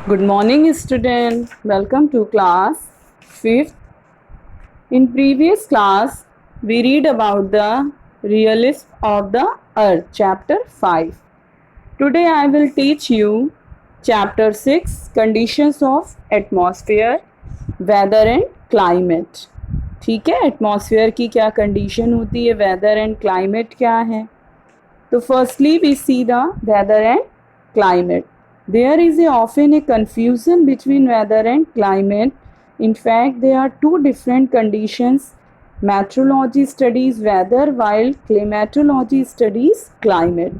Good morning, student. Welcome to class 5th. In previous class, we read about the realism of the earth, chapter 5. Today I will teach you chapter 6, conditions of atmosphere, weather and climate. ठीक है, atmosphere की क्या condition होती है, weather and climate क्या है. तो firstly we see the weather and climate. There is often a confusion between weather and climate. In fact, there are two different conditions. Meteorology studies weather while climatology studies climate.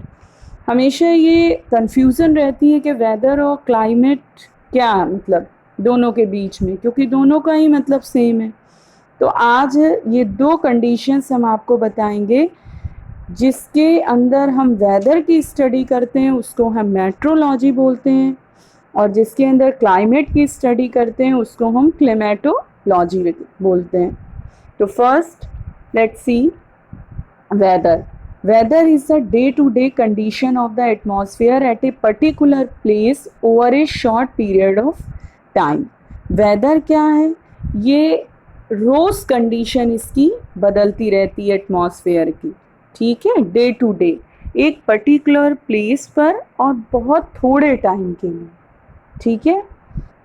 हमेशा ये confusion रहती है कि weather और climate क्या मतलब दोनों के बीच में, क्योंकि दोनों का ही मतलब सेम है. तो आज ये दो कंडीशंस हम आपको बताएंगे. जिसके अंदर हम वेदर की स्टडी करते हैं उसको हम मेट्रोलॉजी बोलते हैं, और जिसके अंदर क्लाइमेट की स्टडी करते हैं उसको हम क्लिमेटोलॉजी बोलते हैं. तो first let's see weather. Weather is the day to day condition of the atmosphere at a particular place over a short period of time. Weather क्या है? ये रोज़ कंडीशन इसकी बदलती रहती है एटमॉस्फेयर की. ठीक है, डे टू डे एक पर्टिकुलर प्लेस पर और बहुत थोड़े टाइम के लिए. ठीक है,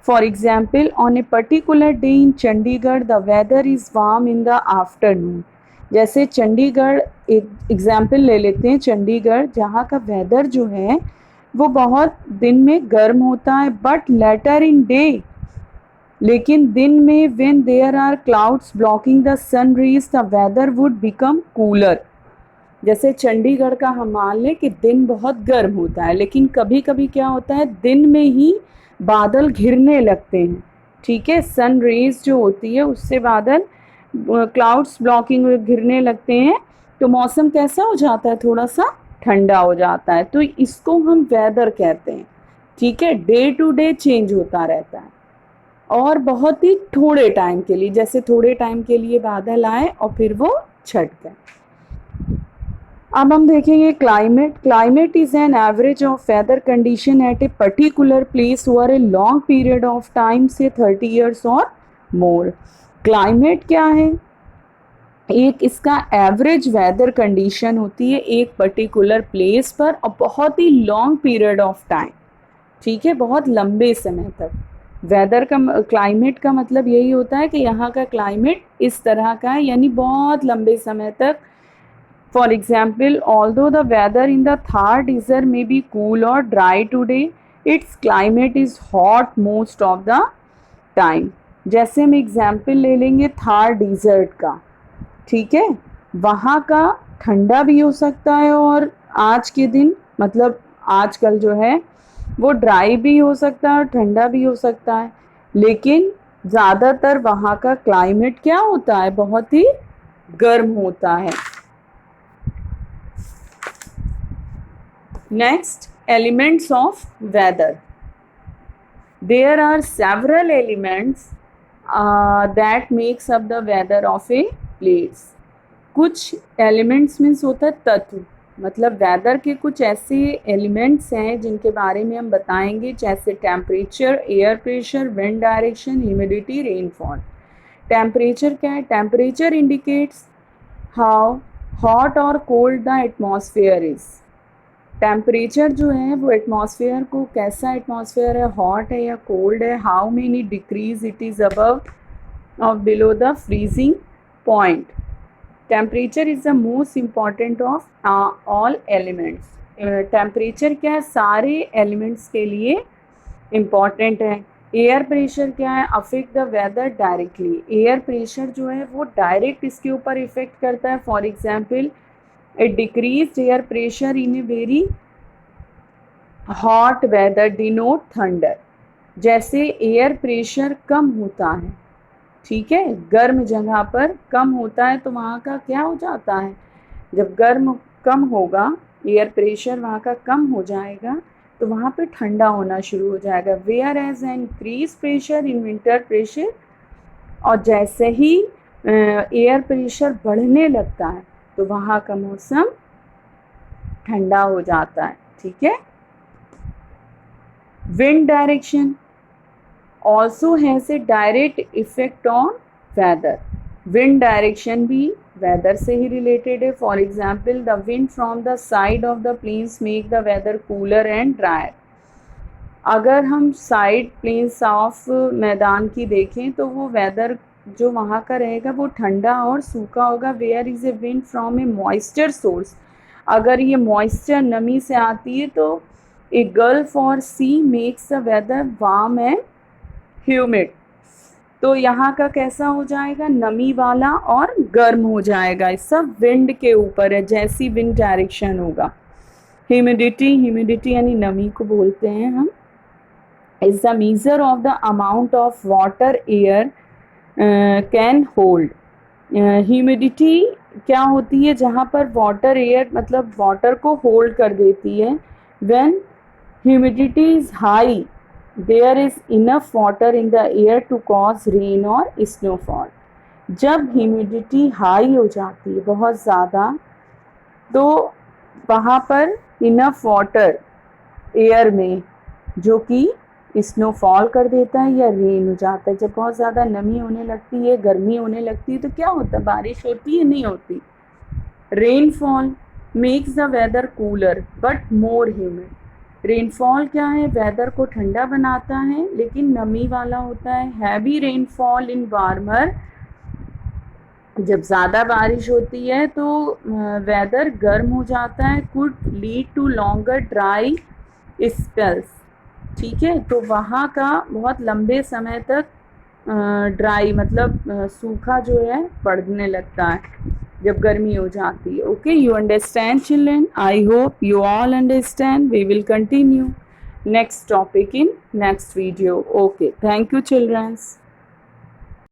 for example on a particular day in Chandigarh the weather is warm in the afternoon. जैसे चंडीगढ़, एक एग्जाम्पल ले लेते हैं चंडीगढ़, जहाँ का वेदर जो है वो बहुत दिन में गर्म होता है, बट लेटर इन डे, लेकिन दिन में when there are clouds blocking the sun rays the weather would become cooler. जैसे चंडीगढ़ का हम मान लें कि दिन बहुत गर्म होता है, लेकिन कभी कभी क्या होता है दिन में ही बादल घिरने लगते हैं. ठीक है, सन रेज जो होती है उससे बादल क्लाउड्स ब्लॉकिंग घिरने लगते हैं, तो मौसम कैसा हो जाता है, थोड़ा सा ठंडा हो जाता है. तो इसको हम वेदर कहते हैं. ठीक है, डे टू डे चेंज होता रहता है और बहुत ही थोड़े टाइम के लिए, जैसे थोड़े टाइम के लिए बादल आए और फिर वो छट गए. अब हम देखेंगे climate. Climate is an average of weather condition at a particular place over a long period of time, से 30 ईयर्स और मोर. क्लाइमेट क्या है? एक इसका एवरेज वेदर कंडीशन होती है एक पर्टिकुलर प्लेस पर और बहुत ही लॉन्ग पीरियड ऑफ टाइम. ठीक है, बहुत लंबे समय तक. वेदर का क्लाइमेट का मतलब यही होता है कि यहाँ का क्लाइमेट इस तरह का है, यानी बहुत लंबे समय तक. For example, although the weather in the Thar desert may be cool or dry today, its climate is hot most of the time. जैसे हम एग्जाम्पल ले लेंगे थार डिज़र्ट का. ठीक है, वहाँ का ठंडा भी हो सकता है और आज के दिन मतलब आजकल जो है वो ड्राई भी हो सकता है और ठंडा भी हो सकता है, लेकिन ज़्यादातर वहाँ का क्लाइमेट क्या होता है, बहुत ही गर्म होता है. Next, elements of weather. There are several elements that makes up the weather of a place. कुछ elements means होता है तत्व, मतलब वेदर के कुछ ऐसे एलिमेंट्स हैं जिनके बारे में हम बताएंगे, जैसे temperature, air pressure, wind direction, humidity, rainfall. Temperature क्या है? टेम्परेचर इंडिकेट्स हाउ हॉट और cold the atmosphere is. Temperature जो है वो एटमॉस्फेयर को, कैसा एटमॉस्फेयर है, हॉट है या कोल्ड है, how many degrees it is above और below the freezing point. Temperature is the most important of all elements. Temperature क्या है? सारे एलिमेंट्स के लिए इम्पॉर्टेंट है. एयर प्रेशर क्या है? Affect the weather directly. Air pressure जो है वो डायरेक्ट इसके ऊपर इफेक्ट करता है. For example, a decreased air pressure in a very hot weather denote thunder. जैसे एयर प्रेशर कम होता है, ठीक है, गर्म जगह पर कम होता है, तो वहाँ का क्या हो जाता है, जब गर्म कम होगा, एयर प्रेशर वहाँ का कम हो जाएगा, तो वहाँ पे ठंडा होना शुरू हो जाएगा. Whereas an increase pressure in winter pressure. और जैसे ही एयर प्रेशर बढ़ने लगता है तो वहाँ का मौसम ठंडा हो जाता है. ठीक है. Wind direction. also has a direct effect on weather. Wind direction भी weather से ही related है. For example, the wind from the side of the plains make the weather cooler and drier. अगर हम साइड प्लेन्स ऑफ मैदान की देखें तो वो वेदर जो वहाँ का रहेगा वो ठंडा और सूखा होगा. Where is a wind from a moisture source. अगर ये मॉइस्चर नमी से आती है तो ए गल्फ और sea makes the weather warm and humid. तो यहाँ का कैसा हो जाएगा, नमी वाला और गर्म हो जाएगा. ये सब विंड के ऊपर है, जैसी विंड डायरेक्शन होगा. ह्यूमिडिटी, ह्यूमिडिटी यानी नमी को बोलते हैं हम, is the measure of the amount of water air can hold. Humidity क्या होती है, जहाँ पर वाटर एयर मतलब वाटर को होल्ड कर देती है. when humidity is high there is enough water in the air to cause rain or snowfall. जब ह्यूमिडिटी हाई हो जाती है बहुत ज़्यादा तो वहाँ पर इनफ वाटर एयर में जो कि स्नोफॉल कर देता है या रेन हो जाता है. जब बहुत ज़्यादा नमी होने लगती है, गर्मी होने लगती है तो क्या होता है, बारिश होती है, नहीं होती. Rainfall makes the weather cooler but more humid. Rainfall क्या है, वेदर को ठंडा बनाता है लेकिन नमी वाला होता है. हैवी रेनफॉल इन वार्मर, जब ज़्यादा बारिश होती है तो वेदर गर्म हो जाता है. Could lead to longer dry spells. ठीक है, तो वहाँ का बहुत लंबे समय तक ड्राई मतलब सूखा जो है पड़ने लगता है जब गर्मी हो जाती है. Okay, you understand children? I hope you all understand. We will continue next topic in next video. Okay, thank you children's.